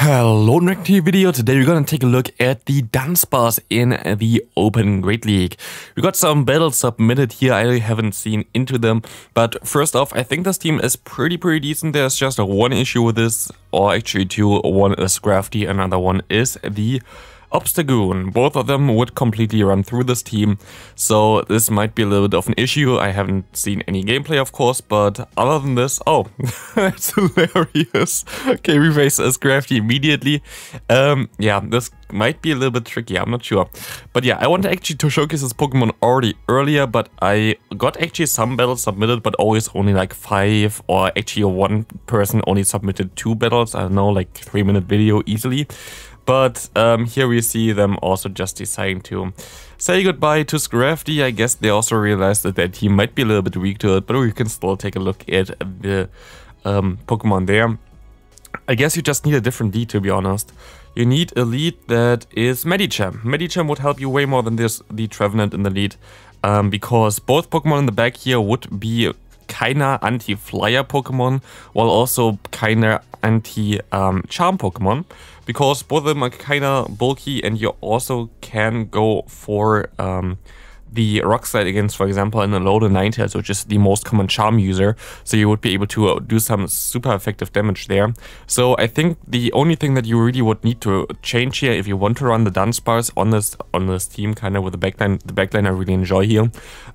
Hello, Reactive video. Today we're gonna take a look at the Dunsparce in the Open Great League. We got some battles submitted here. I haven't seen into them, but first off, I think this team is pretty decent. There's just one issue with this, or actually two. One is Crafty, another one is the Obstagoon. Both of them would completely run through this team, so this might be a little bit of an issue. I haven't seen any gameplay, of course, but other than this, oh, that's hilarious. Okay, we face as Crafty immediately. Yeah, this might be a little bit tricky, I'm not sure. But yeah, I wanted actually to showcase this Pokemon already earlier, but I got actually some battles submitted, but always only like 5, or actually one person only submitted 2 battles. I don't know, like 3-minute video easily. But here we see them also just deciding to say goodbye to Scrafty. I guess they also realized that their team might be a little bit weak to it, but we can still take a look at the Pokemon there. I guess you just need a different lead, to be honest. You need a lead that is Medicham. Medicham would help you way more than this the Trevenant in the lead, because both Pokemon in the back here would be kinda anti-flyer Pokemon, while also kinda anti-charm Pokemon, because both of them are kinda bulky, and you also can go for the Rock Slide against, for example, an Alolan Ninetales, which is the most common charm user, so you would be able to do some super effective damage there. So I think the only thing that you really would need to change here, if you want to run the Dunsparce on this team, kind of with the backline I really enjoy here,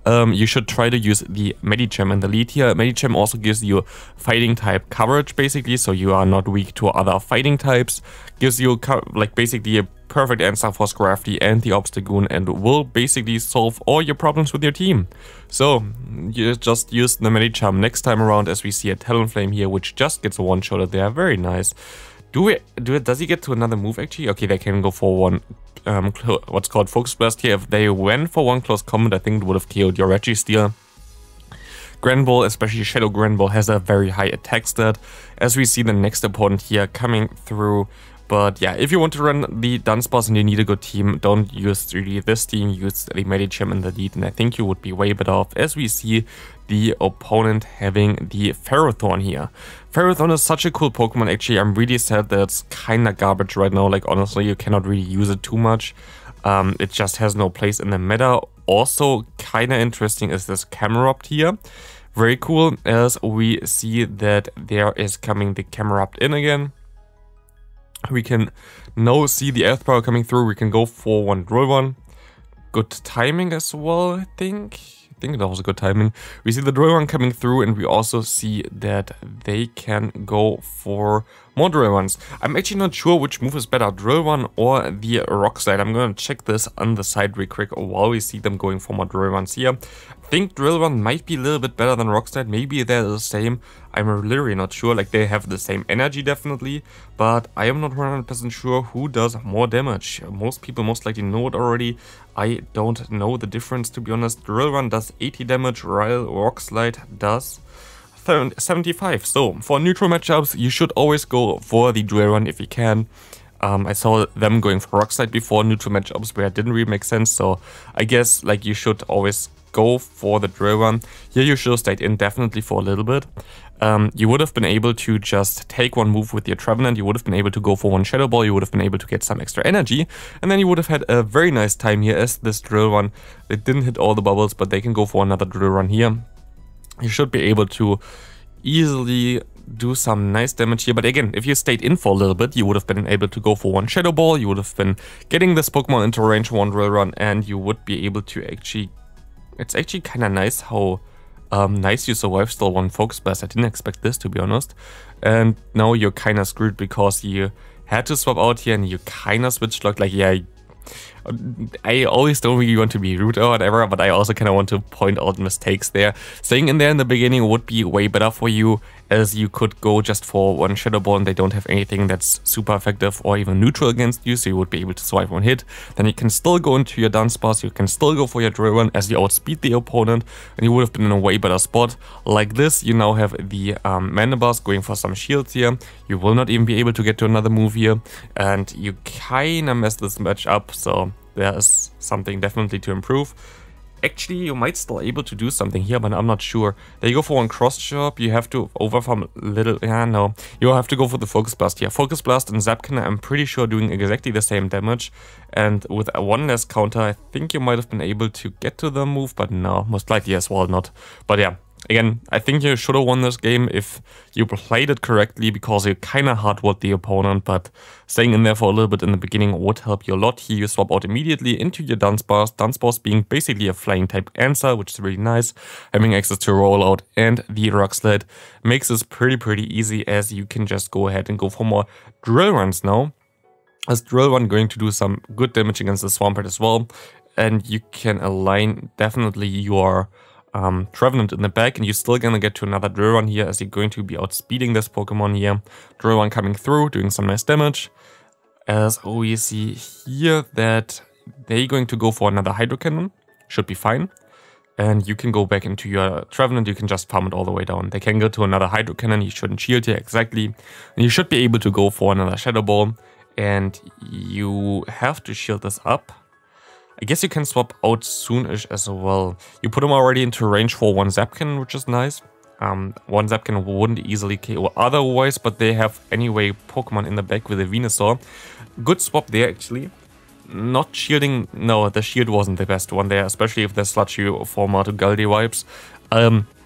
you should try to use the Medicham in the lead here. Medicham also gives you fighting type coverage, basically, so you are not weak to other fighting types. Gives you like basically a perfect answer for Scrafty and the Obstagoon, and will basically solve all your problems with your team. So you just use the Medicham next time around, as we see a Talonflame here, which just gets a one-shot there. Very nice. Does he get to another move actually? Okay, they can go for one what's called Focus Blast here. If they went for one close combat, I think it would have killed your Registeel. Granbull, especially Shadow Granbull, has a very high attack stat, as we see the next opponent here coming through. But yeah, if you want to run the Dunsparce and you need a good team, don't use really this team, use the Medicham in the lead, and I think you would be way better off, as we see the opponent having the Ferrothorn here. Ferrothorn is such a cool Pokemon. Actually, I'm really sad that it's kinda garbage right now. Like, honestly, you cannot really use it too much. It just has no place in the meta. Also, kinda interesting is this Camerupt here. Very cool, as we see that there is coming the Camerupt in again. We can now see the Earth Power coming through. We can go for one Drill One. Good timing as well, I think. That was a good timing. We see the Drill One coming through, and we also see that they can go for more Drill Ones. I'm actually not sure which move is better, Drill One or the Rock Slide. I'm gonna check this on the side real quick while we see them going for more Drill Ones here. I think Drill One might be a little bit better than Rock Slide. Maybe they're the same. I'm literally not sure. Like, they have the same energy definitely, but I am not 100% sure who does more damage. Most people most likely know it already. I don't know the difference, to be honest. Drill One does 80 damage, while Rock Slide does 75. So for neutral matchups, you should always go for the Drill One if you can. I saw them going for Rock Slide before neutral matchups where it didn't really make sense, so I guess like you should always go for the Drill One. Here you should have stayed in definitely for a little bit. You would have been able to just take one move with your Trevenant, you would have been able to go for one Shadow Ball, you would have been able to get some extra energy, and then you would have had a very nice time here as this Drill One. They didn't hit all the bubbles, but they can go for another Drill Run here. You should be able to easily do some nice damage here, but again, if you stayed in for a little bit, you would have been able to go for one Shadow Ball, you would have been getting this Pokemon into range, one Drill Run, and you would be able to actually... It's actually kind of nice how nice you survived still one Focus Blast. I didn't expect this, to be honest. And now you're kind of screwed because you had to swap out here and you kind of switched locked. Like, yeah, I always don't really want to be rude or whatever, but I also kind of want to point out mistakes there. Staying in there in the beginning would be way better for you, as you could go just for one Shadow Ball and they don't have anything that's super effective or even neutral against you, so you would be able to survive one hit. Then you can still go into your Dunsparce, you can still go for your Drill Run as you outspeed the opponent, and you would have been in a way better spot. Like this, you now have the Mandibuzz going for some shields here. You will not even be able to get to another move here, and you kinda mess this match up, so there is something definitely to improve. actually, you might still able to do something here, but I'm not sure. They go for one cross chop. You have to overfarm a little. Yeah, no. You have to go for the Focus Blast here. Focus Blast and Zapkin, I'm pretty sure doing exactly the same damage. And with a one less counter, I think you might have been able to get to the move, but no, most likely as well not. But yeah. Again, I think you should have won this game if you played it correctly, because you kind of hardwalled the opponent, but staying in there for a little bit in the beginning would help you a lot. Here you swap out immediately into your Dunsparce, Dunsparce being basically a flying type answer, which is really nice. Having access to Rollout and the Rock Slide makes this pretty easy, as you can just go ahead and go for more drill runs now. As drill run going to do some good damage against the Swampert as well, and you can align definitely your Trevenant in the back, and you're still gonna get to another drill run here, as you're going to be outspeeding this Pokemon here. Drill run coming through, doing some nice damage. As we see here that they're going to go for another Hydro Cannon, should be fine. And you can go back into your Trevenant, you can just farm it all the way down. They can go to another Hydro Cannon, you shouldn't shield here exactly. And you should be able to go for another Shadow Ball, and you have to shield this up. I guess you can swap out soonish as well. You put him already into range for one Zapkin, which is nice. One Zapkin wouldn't easily KO otherwise, but they have anyway Pokemon in the back with a Venusaur. Good swap there actually. Not shielding, no, the shield wasn't the best one there, especially if there's Sludge former to Galdi vibes.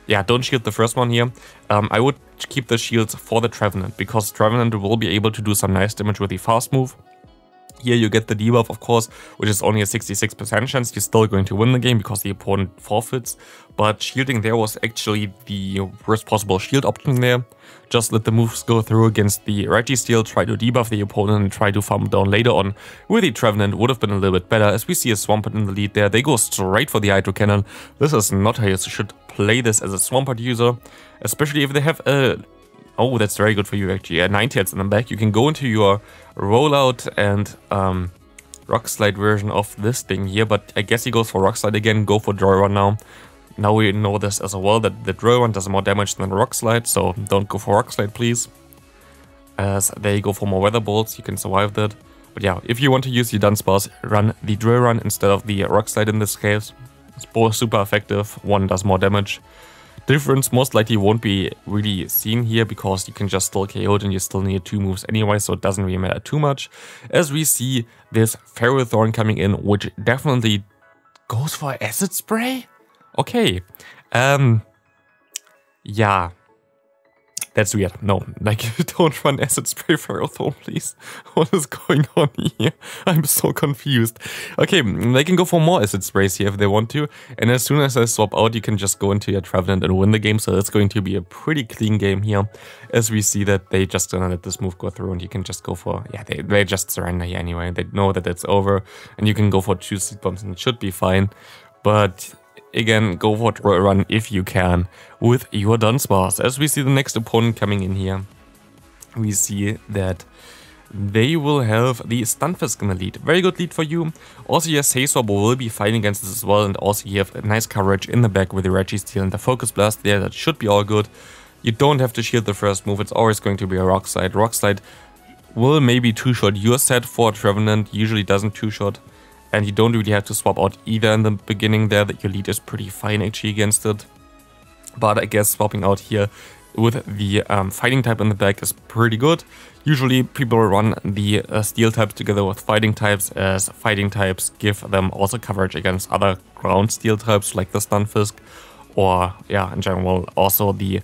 Yeah, don't shield the first one here. I would keep the shields for the Trevenant, because Trevenant will be able to do some nice damage with the fast move. Here you get the debuff, of course, which is only a 66% chance. You're still going to win the game because the opponent forfeits. But shielding there was actually the worst possible shield option there. Just let the moves go through against the Registeel, try to debuff the opponent and try to farm down later on. With the Trevenant would have been a little bit better, as we see a Swampert in the lead there. They go straight for the Hydro Cannon. This is not how you should play this as a Swampert user, especially if they have a... Oh, that's very good for you actually. Yeah, 90 hits in the back. You can go into your Rollout and Rock Slide version of this thing here, but I guess he goes for Rock Slide again, go for Drill Run now. Now we know this as well, that the Drill Run does more damage than the Rock Slide, so don't go for Rock Slide please. As they go for more Weather Bolts, you can survive that. But yeah, if you want to use your Dunsparce, run the Drill Run instead of the Rock Slide in this case. It's both super effective, one does more damage. Difference most likely won't be really seen here, because you can just still KO it and you still need two moves anyway, so it doesn't really matter too much. As we see this Ferrothorn coming in, which definitely goes for Acid Spray? Okay. Yeah. That's weird. No, like, don't run Acid Spray Ferrothorn, please. What is going on here? I'm so confused. Okay, they can go for more Acid Sprays here if they want to. And as soon as I swap out, you can just go into your Trevenant and win the game. So it's going to be a pretty clean game here. As we see that they just gonna let this move go through, and you can just go for... Yeah, they just surrender here anyway. They know that it's over. And you can go for 2 Seed Bombs and it should be fine. But... again, go for Drill Run if you can with your Dunsparce. As we see the next opponent coming in here, we see that they will have the Stunfisk in the lead. Very good lead for you. Also, your Sazor will be fighting against this as well, and also you have a nice coverage in the back with the Registeel and the Focus Blast there. That should be all good. You don't have to shield the first move. It's always going to be a Rock Slide. Rock Slide will maybe two-shot your set for Trevenant, usually doesn't two-shot. And you don't really have to swap out either in the beginning there, that your lead is pretty fine actually against it. But I guess swapping out here with the fighting type in the back is pretty good. Usually people run the steel types together with fighting types, as fighting types give them also coverage against other ground steel types like the Stunfisk. Or yeah, in general also the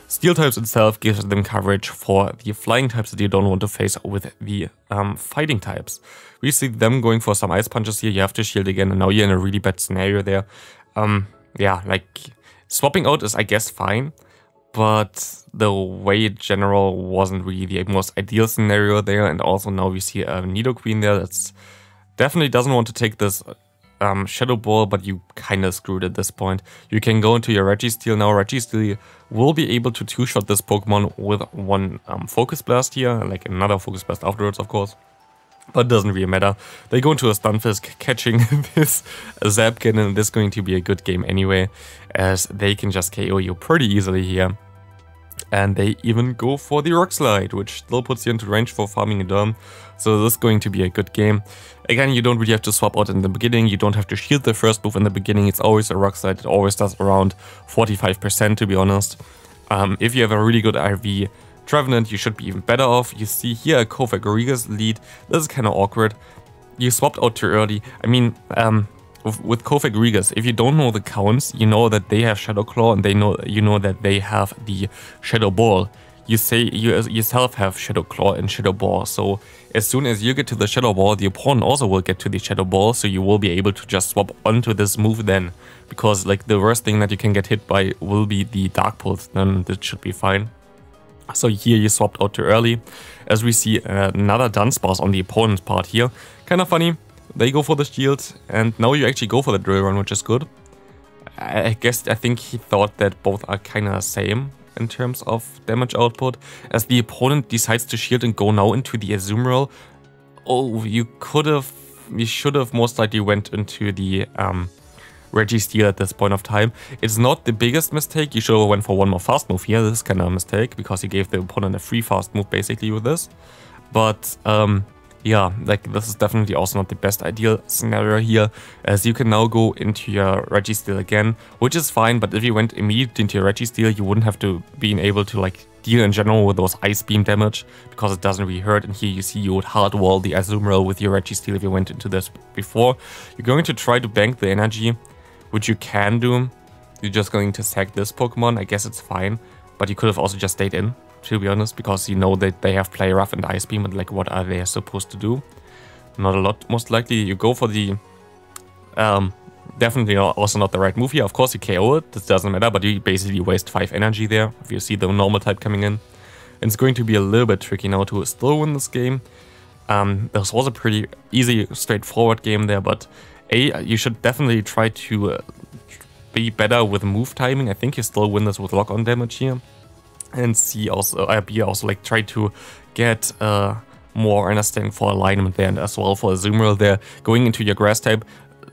steel types itself gives them coverage for the flying types that you don't want to face with the fighting types. We see them going for some Ice Punches here. You have to shield again, and now you're in a really bad scenario there. Yeah, like, swapping out is, I guess, fine. But the way in general wasn't really the most ideal scenario there. And also now we see a Nidoqueen there that's definitely doesn't want to take this Shadow Ball, but you kind of screwed at this point. You can go into your Registeel now. Registeel will be able to two-shot this Pokemon with one Focus Blast here, like another Focus Blast afterwards, of course. But it doesn't really matter. They go into a Stunfisk, catching this Zapkin, and this is going to be a good game anyway, as they can just KO you pretty easily here. And they even go for the Rock Slide, which still puts you into range for farming a Dom. So this is going to be a good game. Again, you don't really have to swap out in the beginning. You don't have to shield the first move in the beginning. It's always a Rock Slide. It always does around 45% to be honest. If you have a really good RV Trevenant, you should be even better off. You see here a Kaiwei Chang's lead. This is kind of awkward. You swapped out too early. I mean, with Kaiwei Chang, if you don't know the counts, you know that they have Shadow Claw and you know that they have the Shadow Ball. You say you yourself have Shadow Claw and Shadow Ball, so as soon as you get to the Shadow Ball, the opponent also will get to the Shadow Ball, so you will be able to just swap onto this move then. Because like the worst thing that you can get hit by will be the Dark Pulse, then this should be fine. So here you swapped out too early, as we see another Dunsparce on the opponent's part here. Kind of funny, they go for the shield, and now you actually go for the Drill Run, which is good. I think he thought that both are kind of the same in terms of damage output, as the opponent decides to shield and go now into the Azumarill. Oh, you should have most likely went into the Registeel at this point of time. It's not the biggest mistake. You should have went for one more fast move here. This is kind of a mistake because you gave the opponent a free fast move basically with this. But yeah, like this is definitely also not the best ideal scenario here, as you can now go into your Registeel again, which is fine. But if you went immediately into your Registeel, you wouldn't have to be able to like deal in general with those Ice Beam damage, because it doesn't really hurt. And here you see you would hard wall the Azumarill with your Registeel if you went into this before. You're going to try to bank the energy, which you can do. You're just going to sack this Pokemon. I guess it's fine, but you could have also just stayed in, to be honest, because you know that they have Play Rough and Ice Beam, and like what are they supposed to do? Not a lot, most likely. You go for the definitely also not the right move here. Of course you KO it, this doesn't matter, but you basically waste 5 energy there if you see the normal type coming in. And it's going to be a little bit tricky now to still win this game. This was a pretty easy, straightforward game there, but you should definitely try to be better with move timing. I think you still win this with lock-on damage here. And C also, B also like try to get more understanding for alignment there, and as well for Azumarill there. Going into your grass type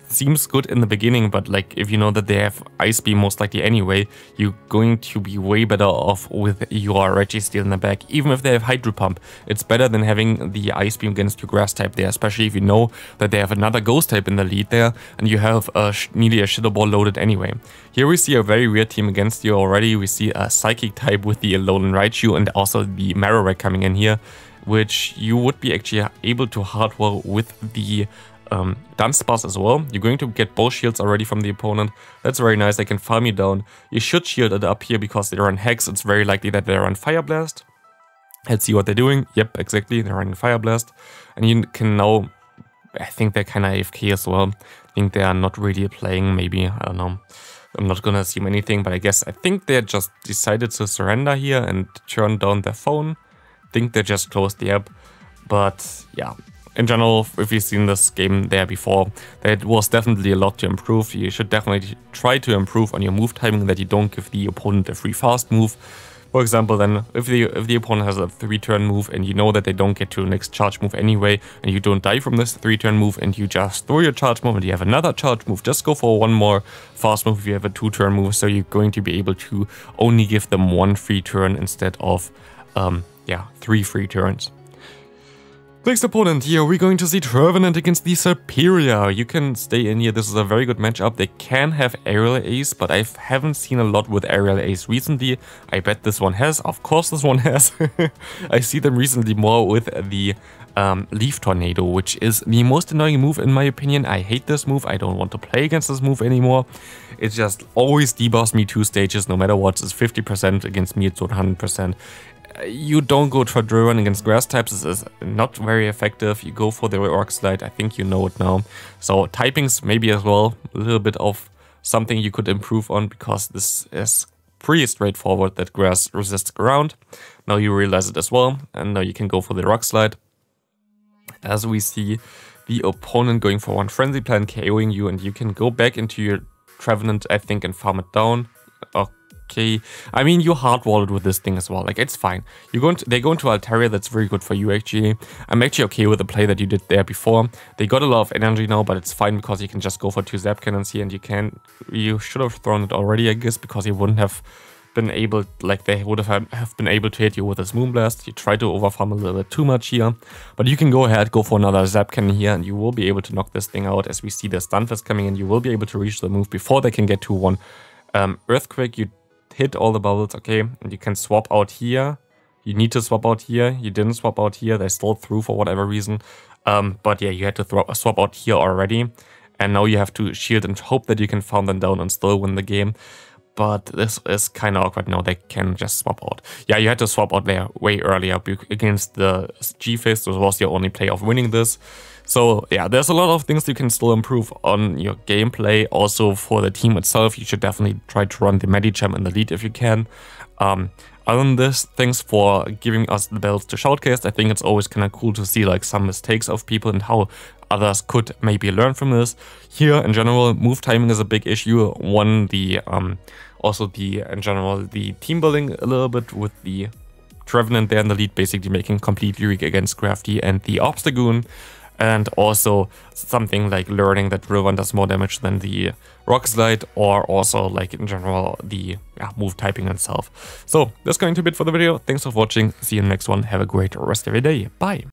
seems good in the beginning, but like if you know that they have Ice Beam most likely anyway, you're going to be way better off with your Registeel in the back. Even if they have Hydro Pump, it's better than having the Ice Beam against your grass type there, especially if you know that they have another Ghost type in the lead there, and you have nearly a Shadow Ball loaded anyway. Here we see a very weird team against you already. We see a Psychic type with the Alolan Raichu and also the Marowak coming in here, which you would be actually able to hardware with the Dunsparce as well. You're going to get both shields already from the opponent. That's very nice. They can farm you down. You should shield it up here because they're on Hex. It's very likely that they're on Fire Blast. Let's see what they're doing. Yep, exactly. They're running Fire Blast. And you can now... I think they're kind of AFK as well. I think they are not really playing, maybe. I don't know. I'm not gonna assume anything, but I think they just decided to surrender here and turn down their phone. I think they just closed the app. But yeah. In general, if you've seen this game there before, there was definitely a lot to improve. You should definitely try to improve on your move timing, that you don't give the opponent a free fast move. For example, then if the opponent has a 3-turn move and you know that they don't get to the next charge move anyway, and you don't die from this 3-turn move and you just throw your charge move and you have another charge move, just go for one more fast move if you have a 2-turn move, so you're going to be able to only give them 1 free turn instead of 3 free turns. Next opponent here, we're going to see Trevenant against the Superior. You can stay in here, this is a very good matchup. They can have Aerial Ace, but I haven't seen a lot with Aerial Ace recently. I bet this one has, of course this one has. I see them recently more with the Leaf Tornado, which is the most annoying move in my opinion. I hate this move, I don't want to play against this move anymore. It just always debuffs me 2 stages, no matter what. It's 50% against me, it's 100%. You don't go for Drill Run against grass types, this is not very effective. You go for the Rock Slide, I think you know it now. So typings maybe as well, a little bit of something you could improve on, because this is pretty straightforward that grass resists ground. Now you realize it as well, and now you can go for the Rock Slide. As we see the opponent going for 1 Frenzy Plant, KOing you, and you can go back into your Trevenant, I think, and farm it down. Okay, I mean, you hardwalled with this thing as well, like, it's fine. They go into Altaria, that's very good for you, actually. I'm actually okay with the play that you did there before. They got a lot of energy now, but it's fine, because you can just go for 2 Zap Cannons here, and you should have thrown it already, I guess, because you wouldn't have been able, like they would have been able to hit you with this Moonblast. You try to overfarm a little bit too much here, but you can go ahead, go for another Zap Cannon here, and you will be able to knock this thing out. As we see the Stunfisk coming in, you will be able to reach the move before they can get to one. Earthquake, you hit all the bubbles, okay, and you can swap out here. You need to swap out here. You didn't swap out here. They stalled through for whatever reason. But yeah, you had to swap out here already. And now you have to shield and hope that you can farm them down and still win the game. But this is kind of awkward now. They can just swap out. Yeah, you had to swap out there way earlier against the G-Face. This was your only play of winning this. So yeah, there's a lot of things you can still improve on your gameplay. Also for the team itself, you should definitely try to run the Medicham in the lead if you can. Other than this, thanks for giving us the belts to Shoutcast. I think it's always kind of cool to see like some mistakes of people and how others could maybe learn from this. Here in general, move timing is a big issue. One, in general, the team building a little bit with the Trevenant there in the lead, basically making complete Lyric against Crafty and the Obstagoon. And also something like learning that Drill One does more damage than the Rock Slide, or also like in general the move typing itself. So that's going to be it for the video. Thanks for watching. See you in the next one. Have a great rest of your day. Bye.